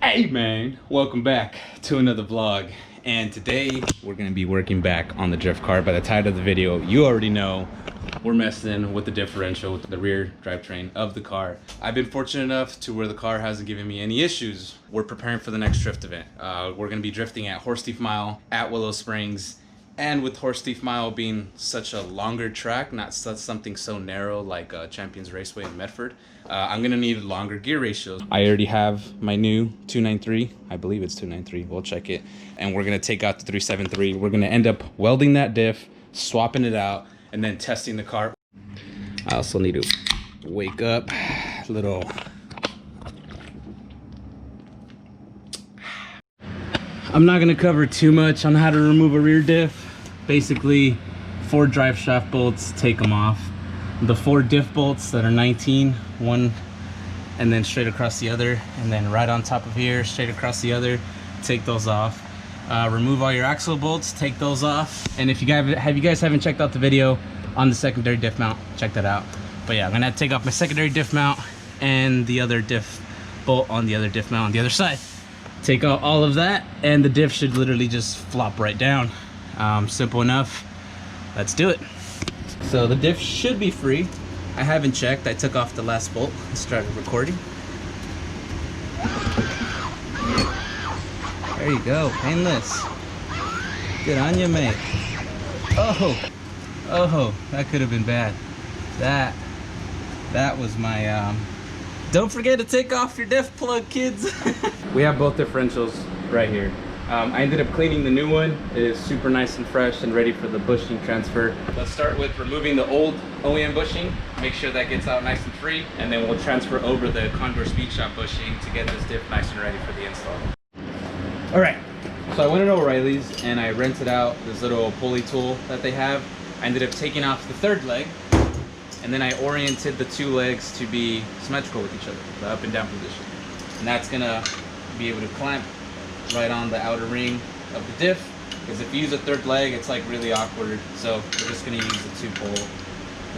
Hey man, welcome back to another vlog, and today we're gonna be working back on the drift car. By the title of the video, you already know we're messing with the differential with the rear drivetrain of the car. I've been fortunate enough to where the car hasn't given me any issues. We're preparing for the next drift event. We're gonna be drifting at Horse Thief Mile at Willow Springs. And with Horse Thief Mile being such a longer track, not something so narrow like Champions Raceway in Medford, I'm gonna need longer gear ratios. I already have my new 293, I believe it's 293, we'll check it. And we're gonna take out the 373. We're gonna end up welding that diff, swapping it out, and then testing the car. I also need to wake up a little. I'm not gonna cover too much on how to remove a rear diff. Basically, 4 drive shaft bolts, take them off. The 4 diff bolts that are 19, one and then straight across the other, and then right on top of here, straight across the other, take those off. Remove all your axle bolts, take those off. And if you guys haven't checked out the video on the secondary diff mount, check that out. But yeah, I'm gonna take off my secondary diff mount and the other diff bolt on the other diff mount on the other side. Take out all of that, and the diff should literally just flop right down. Simple enough. Let's do it. So the diff should be free. I haven't checked. I took off the last bolt and started recording. There you go, painless. Good on you, mate. Oh, that could have been bad. That was my don't forget to take off your diff plug, kids. We have both differentials right here. I ended up cleaning the new one. It is super nice and fresh and ready for the bushing transfer. Let's start with removing the old Oem Bushing. Make sure that gets out nice and free, and then we'll transfer over the Condor Speed Shop bushing to get this diff nice and ready for the install. All right, so I went to O'Reilly's and I rented out this little pulley tool that they have. I ended up taking off the 3rd leg, and then I oriented the 2 legs to be symmetrical with each other, the up and down position. And that's gonna be able to clamp right on the outer ring of the diff, because if you use a 3rd leg, it's like really awkward. So we're just gonna use the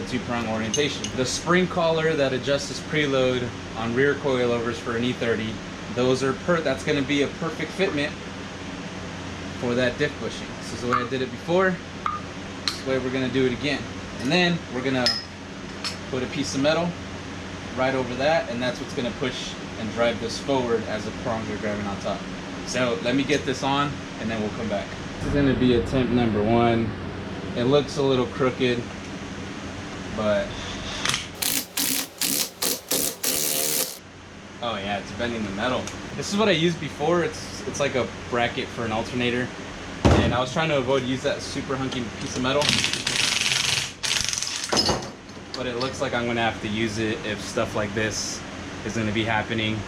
2-prong orientation. The spring collar that adjusts this preload on rear coilovers for an E30, those are that's gonna be a perfect fitment for that diff bushing. This is the way I did it before. This is the way we're gonna do it again. And then we're gonna put a piece of metal right over that, and that's what's going to push and drive this forward as the prongs are driving on top. So let me get this on and then we'll come back. This is going to be attempt number 1. It looks a little crooked, but oh yeah, it's bending the metal. This is what I used before. It's like a bracket for an alternator, and I was trying to avoid use that super hunky piece of metal, but it looks like I'm gonna have to use it if stuff like this is gonna be happening.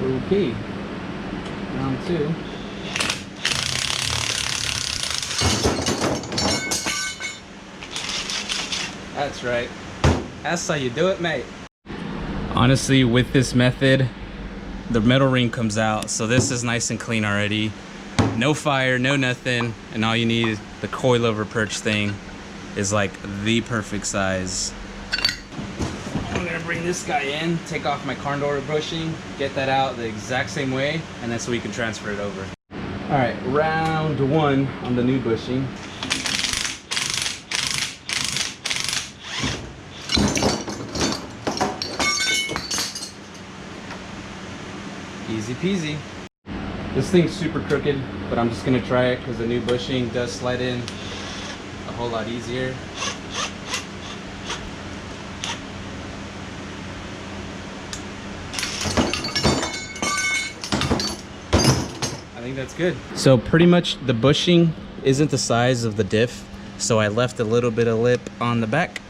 Okay, round 2. That's right. That's how you do it, mate. Honestly, with this method, the metal ring comes out, so this is nice and clean already. No fire, no nothing, and all you need, the coilover perch thing, is like the perfect size. I'm gonna bring this guy in, take off my Condor bushing, get that out the exact same way, and then so we can transfer it over. All right, round 1 on the new bushing. Easy peasy. This thing's super crooked, but I'm just gonna try it because the new bushing does slide in a whole lot easier. I think that's good. So pretty much the bushing isn't the size of the diff, so I left a little bit of lip on the back,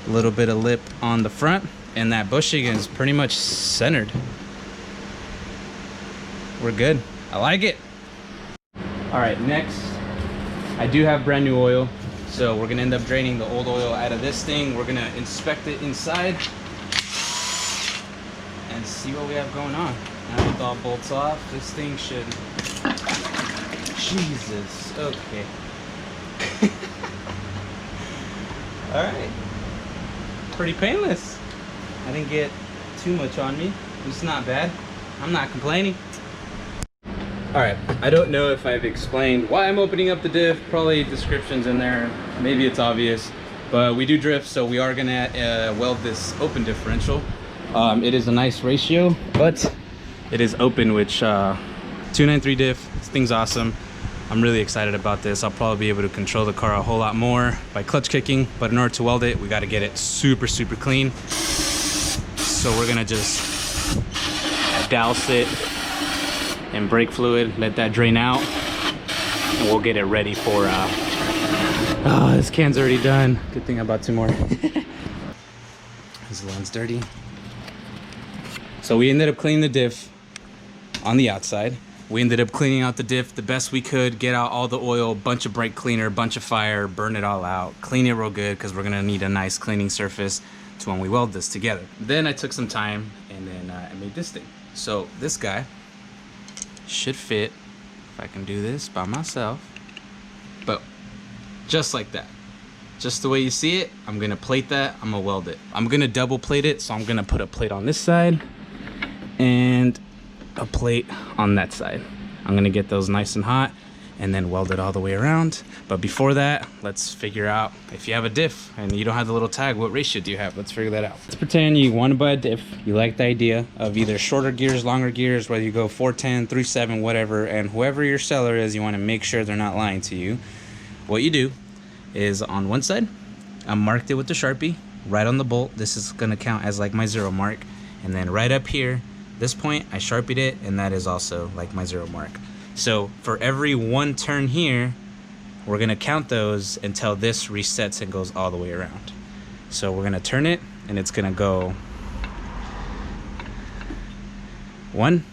a little bit of lip on the front, and that bushing is pretty much centered. We're good. I like it. All right, next, I do have brand new oil. So we're gonna end up draining the old oil out of this thing. We're gonna inspect it inside and see what we have going on. Now with all bolts off, this thing should, Jesus, okay. All right, pretty painless. I didn't get too much on me. It's not bad. I'm not complaining. All right, I don't know if I've explained why I'm opening up the diff. Probably descriptions in there. Maybe it's obvious, but we do drift, so we are gonna weld this open differential. It is a nice ratio, but it is open, which 293 diff. This thing's awesome. I'm really excited about this. I'll probably be able to control the car a whole lot more by clutch kicking, but in order to weld it, we got to get it super clean. So we're gonna just douse it in brake fluid, let that drain out, and we'll get it ready for oh, this can's already done. Good thing I bought 2 more. This one's dirty. So we ended up cleaning the diff on the outside. We ended up cleaning out the diff the best we could, get out all the oil, bunch of brake cleaner, bunch of fire, burn it all out, clean it real good, because we're gonna need a nice cleaning surface to when we weld this together. Then I took some time and then I made this thing. So this guy should fit, if I can do this by myself, but just like that. Just the way you see it, I'm gonna plate that, I'm gonna weld it. I'm gonna double plate it, so I'm gonna put a plate on this side and a plate on that side. I'm gonna get those nice and hot and then weld it all the way around. But before that, let's figure out, if you have a diff and you don't have the little tag, what ratio do you have? Let's figure that out. Let's pretend you want to buy a diff. You like the idea of either shorter gears, longer gears, whether you go 410, 37, whatever, and whoever your seller is, you want to make sure they're not lying to you. What you do is on one side, I marked it with the Sharpie right on the bolt. This is gonna count as like my 0 mark. And then right up here, this point, I Sharpied it, and that is also like my 0 mark. So for every 1 turn here, we're gonna count those until this resets and goes all the way around. So we're gonna turn it, and it's gonna go 1,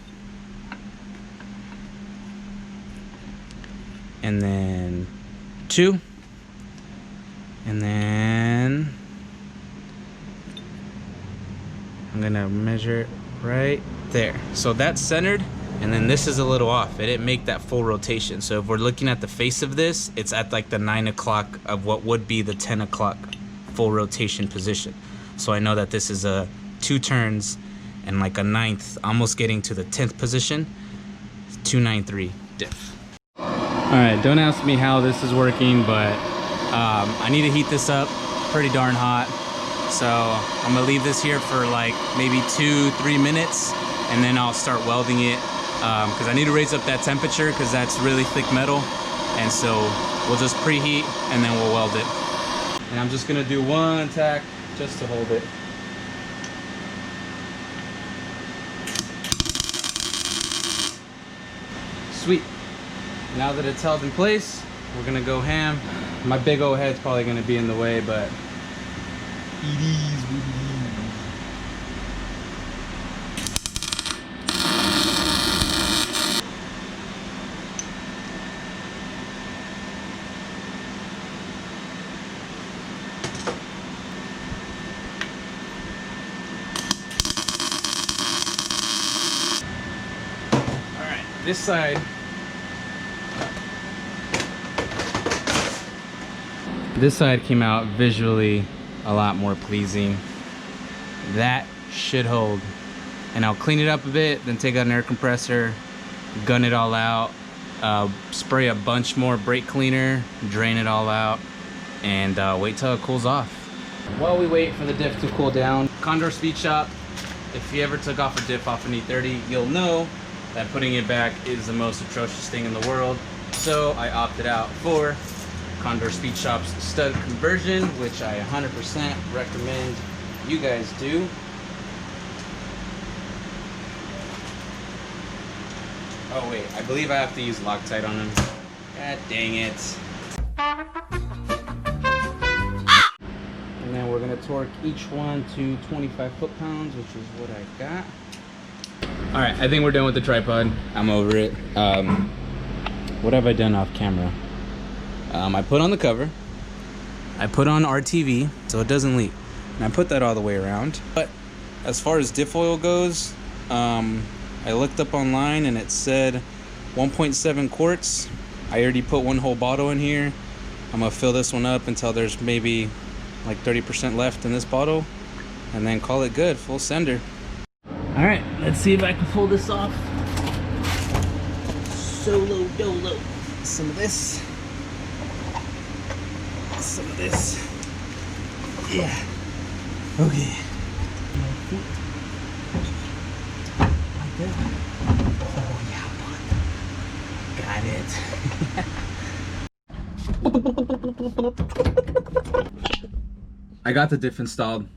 and then 2, and then I'm gonna measure it right there. So that's centered, and then this is a little off. It didn't make that full rotation. So if we're looking at the face of this, it's at like the 9 o'clock of what would be the 10 o'clock full rotation position. So I know that this is a 2 turns and like a 9th, almost getting to the 10th position. 293 diff. All right, don't ask me how this is working, but I need to heat this up pretty darn hot. So I'm gonna leave this here for like maybe 2-3 minutes, and then I'll start welding it, because I need to raise up that temperature, because that's really thick metal. And so we'll just preheat and then we'll weld it. And I'm just gonna do 1 tack just to hold it. Sweet. Now that it's held in place, we're gonna go ham. My big old head's probably gonna be in the way, but it is what it is. All right, this side. This side came out visually a lot more pleasing. That should hold. And I'll clean it up a bit, then take out an air compressor, gun it all out, spray a bunch more brake cleaner, drain it all out, and wait till it cools off. While we wait for the diff to cool down, Condor Speed Shop, if you ever took off a diff off an E30, you'll know that putting it back is the most atrocious thing in the world. So I opted out for Condor Speed Shop's stud conversion, which I 100% recommend you guys do. Oh wait, I believe I have to use Loctite on them. God dang it. And then we're gonna torque each one to 25 foot-pounds, which is what I got. All right, I think we're done with the tripod. I'm over it. What have I done off camera? I put on the cover, I put on RTV so it doesn't leak, and I put that all the way around. But as far as diff oil goes, I looked up online and it said 1.7 quarts. I already put 1 whole bottle in here. I'm gonna fill this one up until there's maybe like 30% left in this bottle, and then call it good, full sender. All right, let's see if I can pull this off. Solo dolo. Some of this. Some of this. Yeah. Okay. Like that. Oh yeah, bud. Got it. I got the diff installed.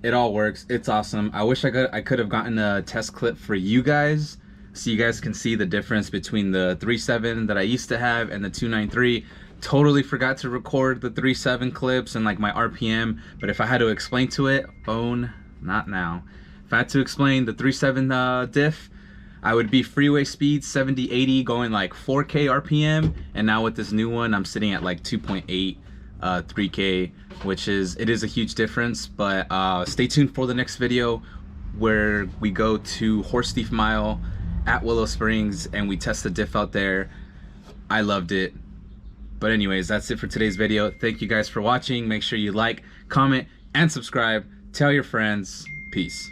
It all works. It's awesome. I wish I could have gotten a test clip for you guys so you guys can see the difference between the 3.7 that I used to have and the 2.93. Totally forgot to record the 3.7 clips and like my RPM, but if I had to explain to it, phone, not now. If I had to explain the 3.7 diff, I would be freeway speed 70, 80 going like 4K RPM, and now with this new one, I'm sitting at like 2.8, 3K, which is a huge difference. But stay tuned for the next video where we go to Horse Thief Mile at Willow Springs and we test the diff out there. I loved it. But anyways, that's it for today's video. Thank you guys for watching. Make sure you like, comment, and subscribe. Tell your friends. Peace.